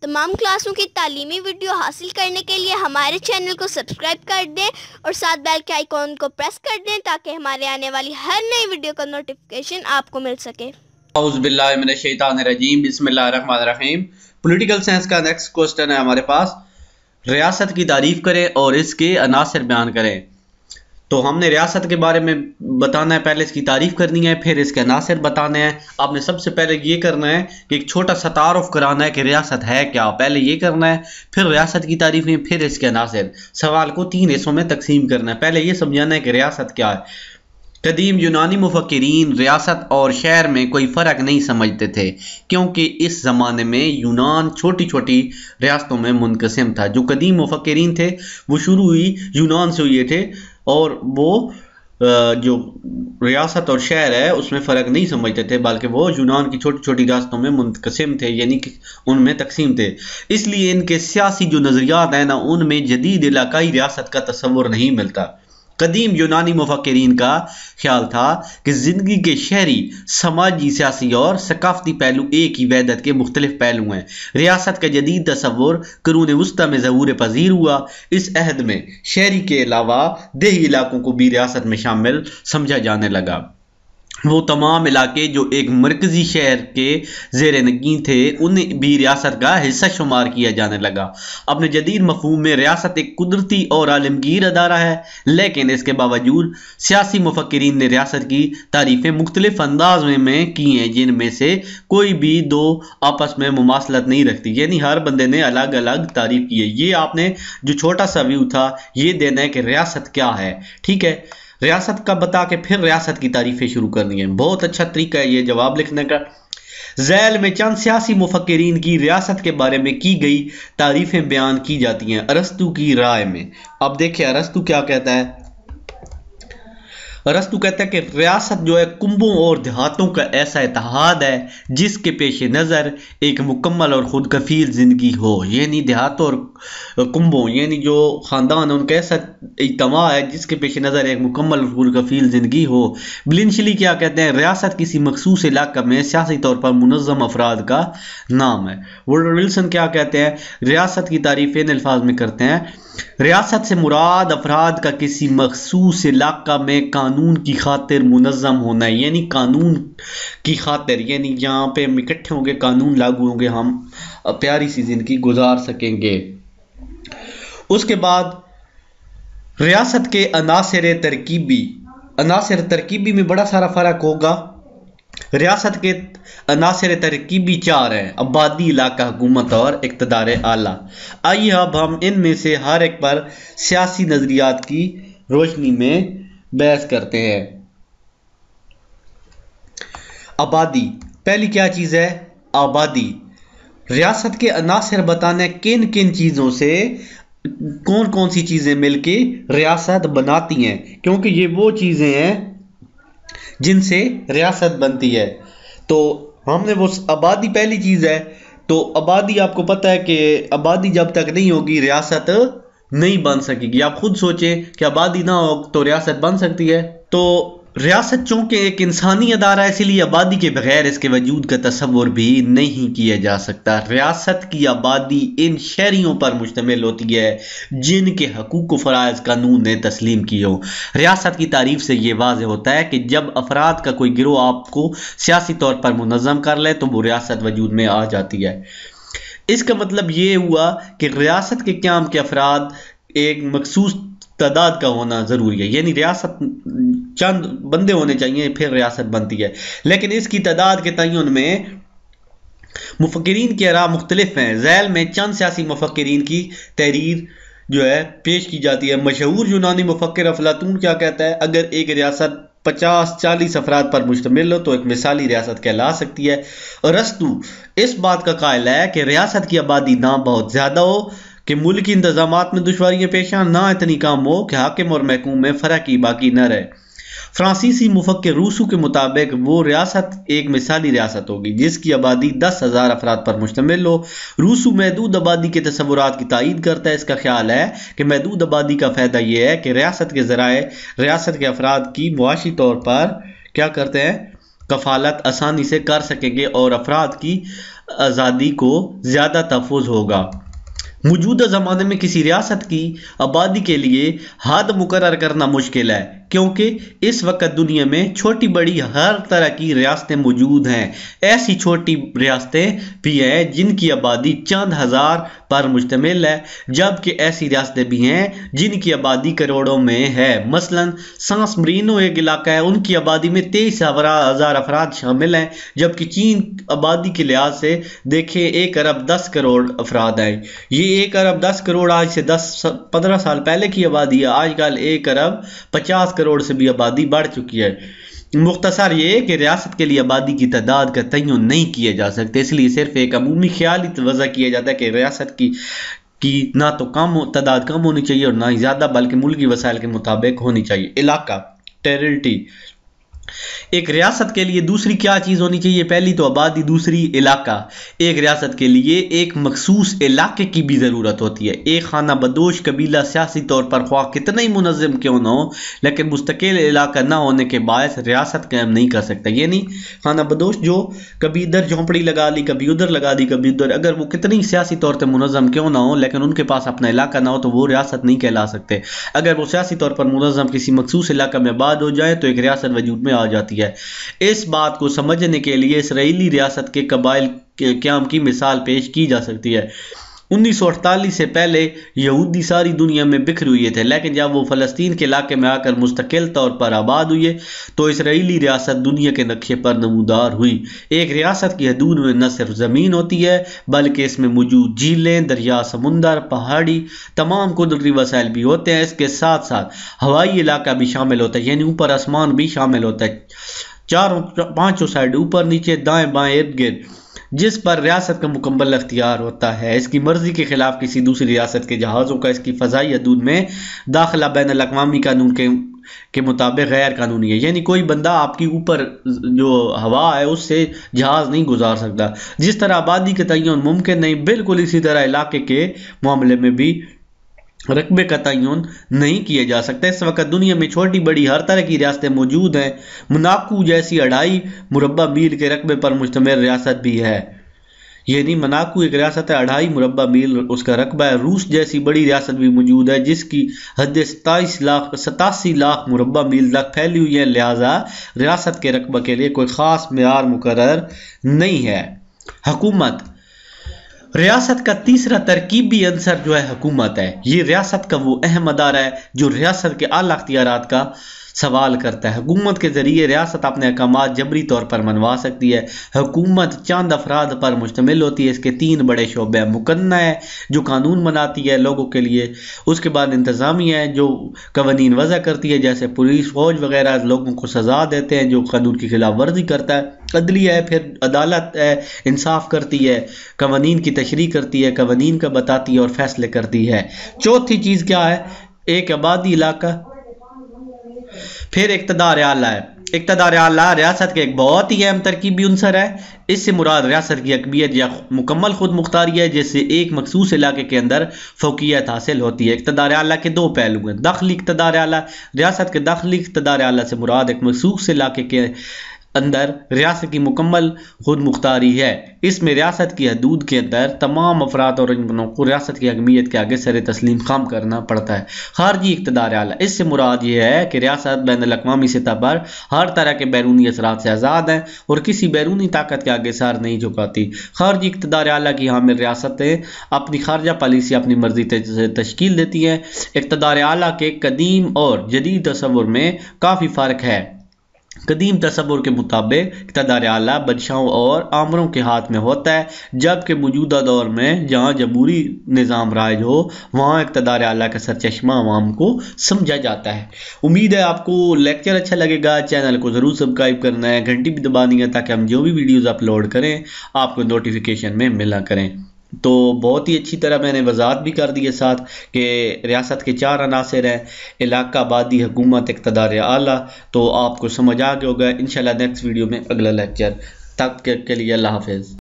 तमाम क्लासों की तालीमी वीडियो हासिल करने के लिए हमारे चैनल को सब्सक्राइब कर दें और साथ बेल के आइकॉन को प्रेस कर दें ताकि हमारे आने वाली हर नई वीडियो का नोटिफिकेशन आपको मिल सके। औज़ु बिल्लाहि मिनश शैतानिर रजीम, बिस्मिल्लाहिर रहमानिर रहीम। पॉलिटिकल साइंस का नेक्स्ट क्वेश्चन है हमारे पास, रियासत की तारीफ करें और इसके अनासर बयान करें। तो हमने रियासत के बारे में बताना है, पहले इसकी तारीफ करनी है, फिर इसके अनासर बताने हैं। आपने सबसे पहले ये करना है कि एक छोटा सा तारुफ कराना है कि रियासत है क्या, पहले ये करना है, फिर रियासत की तारीफ नहीं, फिर इसके अनासर। सवाल को 3 हिस्सों में तकसीम करना है। पहले ये समझाना है कि रियासत क्या है। कदीम यूनानी मुफक्किरीन रियासत और शहर में कोई फ़र्क नहीं समझते थे, क्योंकि इस ज़माने में यूनान छोटी छोटी रियासतों में मुनक़सिम था। जो कदीम मुफक्किरीन थे वो शुरू ही यूनान से हुए थे और वो जो रियासत और शहर है उसमें फ़र्क नहीं समझते थे, बल्कि वो यूनान की छोटी छोटी रियासतों में मुनक़सिम थे, यानी कि उनमें तकसीम थे। इसलिए इनके सियासी जो नज़रियात हैं ना, उनमें जदीद इलाकाई रियासत का तस्वुर नहीं मिलता। कदीम यूनानी मुफक्किरीन का ख्याल था कि ज़िंदगी के शहरी, समाजी, सियासी और सकाफती पहलू एक ही वहदत के मुख्तलिफ पहलू हैं। रियासत का जदीद तस्वुर कुरून वुस्ता में ज़हूर पज़ीर हुआ। इस अहद में शहरी के अलावा देही इलाकों को भी रियासत में शामिल समझा जाने लगा। वो तमाम इलाके जो एक मरकज़ी शहर के ज़ेर नगीं थे उन्हें भी रियासत का हिस्सा शुमार किया जाने लगा। अपने जदीद मफ़हूम में रियासत एक कुदरती और आलमगीर अदारा है, लेकिन इसके बावजूद सियासी मुफक्किरीन ने रियासत की तारीफ़ें मुख्तलिफ अंदाज में की हैं, जिनमें से कोई भी दो आपस में मुमासलत नहीं रखती, यानी हर बंदे ने अलग अलग तारीफ़ की है। ये आपने जो छोटा सा व्यू था ये देना है कि रियासत क्या है, ठीक है। रियासत का बता के फिर रियासत की तारीफें शुरू करनी है। बहुत अच्छा तरीका है ये जवाब लिखने का। ज़ैल में चंद सियासी मुफक्किरीन की रियासत के बारे में की गई तारीफें बयान की जाती हैं अरस्तु की राय में। अब देखिए अरस्तु क्या कहता है। अरस्तु कहता है कि रियासत जो है कुंभों और देहातों का ऐसा इत्तेहाद है जिसके पेश नज़र एक मुकम्मल और खुद कफील ज़िंदगी हो, यानी देहातों और कुंभों यानी जो ख़ानदान है उनका ऐसा इज्तिमा है जिसके पेश नज़र एक मुकम्मल और खुद कफील ज़िंदगी हो। बिलिनशली क्या कहते हैं, रियासत किसी मखसूस इलाक़े में सियासी तौर पर मुनज़्ज़म अफराद का नाम है। वुडरो विल्सन क्या कहते हैं, रियासत की तारीफ़ इन अल्फाज में करते हैं, रियासत से मुराद अफराद का किसी मखसूस इलाका में कानून की खातिर मुनज़्ज़म होना है, यानी कानून की खातिर, यानी जहाँ पे हम इकट्ठे होंगे कानून लागू होंगे, हम प्यारी सी जिंदगी गुजार सकेंगे। उसके बाद रियासत के अनासर तरकीबी में बड़ा सारा फ़र्क होगा। रियासत के अनासर तरकीबी 4 हैं, आबादी, इलाका, हुकूमत और इक़्तिदार आला। आइए अब हम इनमें से हर एक पर सियासी नज़रियात की रोशनी में बहस करते हैं। आबादी, पहली क्या चीज़ है, आबादी। रियासत के अनासर बताने किन किन चीज़ों से कौन कौन सी चीज़ें मिलके रियासत बनाती हैं, क्योंकि ये वो चीज़ें हैं जिनसे रियासत बनती है। तो हमने वो आबादी पहली चीज़ है, तो आबादी आपको पता है कि आबादी जब तक नहीं होगी रियासत नहीं बन सकेगी। आप खुद सोचें कि आबादी ना हो तो रियासत बन सकती है। तो रियासत चूँकि एक इंसानी अदारा है, इसलिए आबादी के बगैर इसके वजूद का तस्वुर भी नहीं किया जा सकता। रियासत की आबादी इन शहरियों पर मुश्तमिल होती है जिनके हकूक़ व फ़राइज़ कानून ने तस्लीम किए हो। रियासत की तारीफ़ से ये वाज़ेह होता है कि जब अफराद का कोई गिरोह आपको सियासी तौर पर मुनज़्ज़म कर ले तो वो रियासत वजूद में आ जाती है। इसका मतलब ये हुआ कि रियासत के क़याम के अफराद एक मखसूस तादाद का होना ज़रूरी है, यानी रियासत चंद बंदे होने चाहिए फिर रियासत बनती है। लेकिन इसकी तादाद के तयन में मुफक्किरीन की आरा मुख्तलिफ हैं। ज़ैल में चंद सियासी मुफक्किरीन की तहरीर जो है पेश की जाती है। मशहूर यूनानी मुफक्किर अफलातून क्या कहता है, अगर एक रियासत 50-40 अफराद पर मुश्तमिल हो तो एक मिसाली रियासत कहला सकती है। अरस्तु इस बात का कायल है कि रियासत की आबादी ना बहुत ज़्यादा हो कि मुल्क की इंतजामात में दुश्वारियाँ पेश आन, ना इतनी कम हो कि हाकिम और महकूम में फ़र्क ही बाकी न रहे। फ्रांसीसी मुफक्किर रूसू के मुताबिक वो रियासत एक मिसाली रियासत होगी जिसकी आबादी 10,000 अफराद पर मुश्तमिल हो। रूसू महदूद आबादी के तस्वुरात की तायीद करता है। इसका ख्याल है कि महदूद आबादी का फ़ायदा ये है कि रियासत के ज़राए रियासत के अफराद की मुआशी तौर पर क्या करते हैं, کفالت آسانی سے کر سکیں گے اور افراد کی آزادی کو زیادہ تحفظ ہوگا۔ موجودہ زمانے میں کسی ریاست کی آبادی کے لیے حد مقرر کرنا مشکل ہے، کیونکہ اس وقت دنیا میں چھوٹی بڑی ہر طرح کی ریاستیں موجود ہیں۔ ایسی چھوٹی ریاستیں بھی ہیں جن کی آبادی چند ہزار پر مشتمل ہے، جبکہ ایسی ریاستیں بھی ہیں جن کی آبادی کروڑوں میں ہے۔ مثلا سانس مرینو ایک علاقہ ہے، ان کی آبادی میں 23,000 افراد شامل ہیں، جبکہ چین آبادی کے لحاظ سے دیکھیں 1 ارب 10 کروڑ افراد ہیں۔ یہ 1 ارب 10 کروڑ آج سے 10-15 سال پہلے کی آبادی ہے، آج کل 1 ارب 50 کروڑ سے بھی آبادی بڑھ چکی ہے۔ مختصر یہ ہے کہ ریاست کے لیے آبادی کی تعداد کا تعین نہیں کیے جا سکتے، اس لیے صرف ایک عمومی خیال ہی وضع کیا جاتا ہے کہ ریاست کی نہ تو تعداد کم ہونی چاہیے اور نہ ہی زیادہ، بلکہ ملکی وسائل کے مطابق ہونی چاہیے۔ علاقہ، ٹیریٹری، ایک ریاست کے لیے دوسری کیا چیز ہونی چاہیے؟ پہلی تو آبادی، دوسری علاقہ۔ ایک ریاست کے لیے ایک مخصوص علاقے کی بھی ضرورت ہوتی ہے۔ ایک خانہ بدوش قبیلہ سیاسی طور پر خواہ کتنا ہی منظم کیوں نہ ہو، لیکن مستقل علاقہ نہ ہونے کے باعث ریاست قائم نہیں کر سکتا۔ یعنی خانہ بدوش جو کبھی ادھر جھونپڑی لگا لی، کبھی ادھر لگا دی، کبھی ادھر، اگر وہ کتنی سیاسی طور پر منظم کیوں نہ ہو لیکن ان کے پاس اپنا علاقہ نہ ہو تو وہ ریاست نہیں کہلا سکتے۔ اگر وہ سیاسی طور پر منظم کسی مخصوص علاقہ میں آباد ہو جائے تو ایک ریاست وجود میں آ جاتی ہے۔ اس بات کو سمجھنے کے لیے اسرائیلی ریاست کے قبائل کے قیام کی مثال پیش کی جا سکتی ہے۔ 1948 سے پہلے یہودی ساری دنیا میں بکھرے ہوئے تھے، لیکن جب وہ فلسطین کے علاقے میں آ کر مستقل طور پر آباد ہوئے تو اسرائیلی ریاست دنیا کے نقشے پر نمودار ہوئی۔ ایک ریاست کی حدود میں نہ صرف زمین ہوتی ہے بلکہ اس میں موجود جھیلیں، دریا، سمندر، پہاڑی تمام قدرتی وسائل بھی ہوتے ہیں۔ اس کے ساتھ ساتھ ہوائی علاقہ بھی شامل ہوتا ہے، یعنی اوپر آسمان بھی شامل ہوتا ہے، چاروں پانچوں سائڈ، اوپر نیچے دائیں بائیں ارد گرد، جس پر ریاست کا مکمل اختیار ہوتا ہے۔ اس کی مرضی کے خلاف کسی دوسری ریاست کے جہازوں کا اس کی فضائی حدود میں داخلہ بین الاقوامی قانون کے مطابق غیر قانونی ہے، یعنی کوئی بندہ آپ کی اوپر جو ہوا ہے اس سے جہاز نہیں گزار سکتا۔ جس طرح آبادی کا تعین ممکن نہیں، بالکل اسی طرح علاقے کے معاملے میں بھی رقبے کا تعین نہیں کیا جا سکتا۔ اس وقت دنیا میں چھوٹی بڑی ہر طرح کی ریاستیں موجود ہیں۔ موناکو جیسی 2.5 مربع میل کے رقبے پر مشتمل ریاست بھی ہے، یعنی موناکو ایک ریاست ہے، 2.5 مربع میل اس کا رقبہ ہے۔ روس جیسی بڑی ریاست بھی موجود ہے جس کی حد 87 لاکھ مربع میل تک پھیلی ہوئی ہے، لہذا ریاست کے رقبہ کے لیے کوئی خاص معیار مقرر نہیں ہے۔ حکومت، ریاست کا تیسرا ترکیبی عنصر جو ہے حکومت ہے۔ یہ ریاست کا وہ اہم ادارہ ہے جو ریاست کے اعلیٰ اختیارات کا سوال کرتا ہے۔ حکومت کے ذریعے ریاست اپنے احکامات جبری طور پر منوا سکتی ہے۔ حکومت چند افراد پر مشتمل ہوتی ہے۔ اس کے 3 بڑے شعبے ہیں۔ مقننہ ہے جو قانون بناتی ہے لوگوں کے لیے، اس کے بعد انتظامیہ ہے جو قوانین وضع کرتی ہے جیسے پولیس، فوج وغیرہ، لوگوں کو سزا دیتے ہیں جو قانون کی خلاف ورزی کرتا ہے۔ عدلیہ ہے، پھر عدالت ہے، انصاف کرتی ہے، قوانین کی تشریح کرتی ہے، قوانین کا بتاتی ہے اور فیصلے کرتی ہے۔ چوتھی چیز کیا ہے؟ ایک آبادی علاقہ، پھر اقتدار اعلیٰ ہے۔ اقتدار اعلیٰ ریاست کا ایک بہت ہی اہم ترکیبی عنصر ہے۔ اس سے مراد ریاست کی حکمیت یا مکمل خود مختاری ہے جس سے ایک مخصوص علاقے کے اندر فوقیت حاصل ہوتی ہے۔ اقتدار اعلیٰ کے 2 پہلو ہیں۔ داخلی اقتدار اعلیٰ، ریاست کے داخلی اقتدار اعلیٰ سے مراد ایک مخصوص علاقے کے اندر ریاست کی مکمل خود مختاری ہے۔ اس میں ریاست کی حدود کے اندر تمام افراد اور انجمنوں کو ریاست کی حکمیت کے آگے سر تسلیم خم کرنا پڑتا ہے۔ خارجی اقتدار اعلیٰ، اس سے مراد یہ ہے کہ ریاست بین الاقوامی سطح پر ہر طرح کے بیرونی اثرات سے آزاد ہیں اور کسی بیرونی طاقت کے آگے سر نہیں جھکاتی۔ خارجی اقتدار اعلیٰ کی حامل ریاستیں اپنی خارجہ پالیسی اپنی مرضی سے تشکیل دیتی ہیں۔ اقتدار اعلیٰ کے قدیم اور جدید تصور میں کافی فرق ہے۔ قدیم تصور کے مطابق اقتدار اعلیٰ بادشاہوں اور آمروں کے ہاتھ میں ہوتا ہے، جبکہ موجودہ دور میں جہاں جمہوری نظام رائج ہو وہاں اقتدار اعلیٰ کا سرچشمہ عوام کو سمجھا جاتا ہے۔ امید ہے آپ کو لیکچر اچھا لگے گا۔ چینل کو ضرور سبسکرائب کرنا ہے، گھنٹی بھی دبانی ہے تاکہ ہم جو بھی ویڈیوز اپلوڈ کریں آپ کو نوٹیفیکیشن میں ملا کریں۔ تو بہت ہی اچھی طرح میں نے وضاحت بھی کر دی ہے ساتھ کہ ریاست کے 4 عناصر ہیں: علاقہ، آبادی، حکومت، اقتدار اعلیٰ۔ تو آپ کو سمجھ آ گیا ہوگا۔ انشاءاللہ نیکسٹ ویڈیو میں اگلا لیکچر، تب کے لیے اللہ حافظ۔